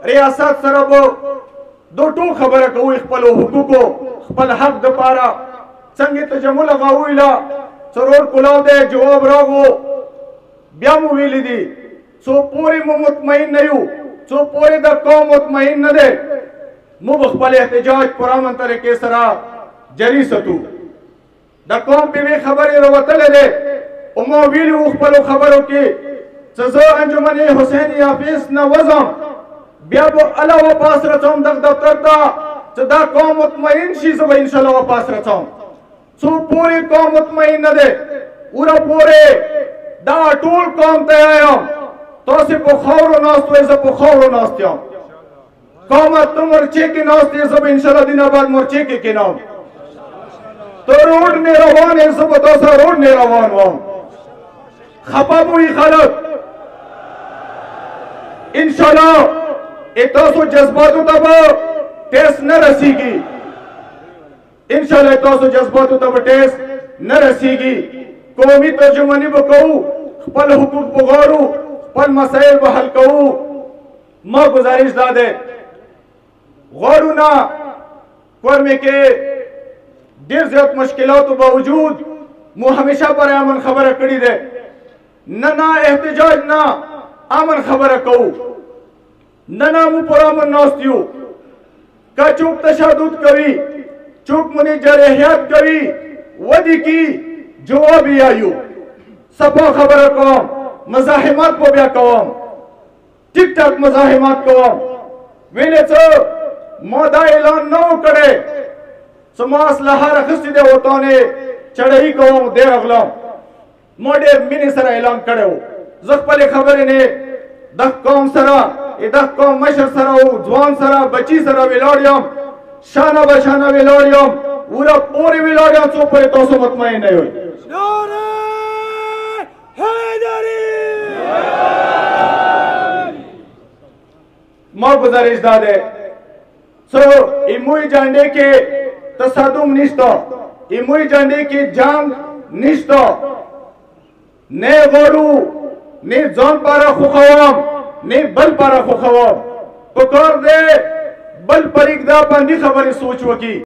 ریاست سره به دو ټول خبره کوي خپل حقوقو خپل حق د پاره څنګه تجمل غاویلا ضرور کولاو دی جواب راغو بیا مو ویل دي څو پورې مو مطمئن نه یو څو پورې د قوم مطمئن نه دی مو خپل احتجاج پر امن طریقې سره جری ستو د قوم په خبرې وروتلې ده او مو ویلو خپل خبرو کې چې زه انجمن حسین حافظ نه وزم بیا به الله واپس راځم د دفتر ته چې دا قوم مطمئن شي زه به ان شاء الله واپس راځم څو پورې قوم مطمئن نه ده ورا پورې دا ټول قوم ته آیم تاسو په خاورو ناست وې زه په خاورو ناست یم قوم ته مرچې کې ناست یې زه به ان شاء الله دینه بعد مرچې کې کېنم ته روډ نه روان یې زه به تاسو روډ نه روان وم خپه وي خلک ان شاء الله تاسو جذباتو ته به ټیس نه رسیږي ان شاء الله تاسو جذباتو ته به ټیس نه رسیږي قومي ترجمانی به کوو خپل حقوق بغواړو خپل مسایل به حل کوو ما گزارش دا ده غواړو نه کورمې کې ډېر زیات مشکلاتو باوجود مو همیشه پر امن خبره کړې ده نه احتجاج نه امن خبره کوو نه مو پر امن ناست یو که چوک تشدد کوي چوک منی جرحیت کوي ودی کی جواب یایو صفا خبره کوم مزاحمت په بیا کوم ټیک ټاک مزاحمت کوم ویلې څه ما دا اعلان نو کړي سما اصلاح راخستې ده وتونه چړای کوم ډېر اغلم ما ډېر مینې سره اعلان کړو زه خپل خبرې نه د قوم سره د قوم مشر سره او ځوان سره بچی سره ویلاړ یم شانه بشانه ویلاړ یم ورا پورې ویلاړ یم څو پورې تاسو مطمئن نه یوئ ما گزارش دا ده سو ایموی جانڈے کے تصادم نشتا ایموی جانڈے کی جنگ نشتا نے غورو نے زون پارا خوخوام نے بل پارا خوخوام پکار دے بل پریک دا باندې خبرې سوچ وکي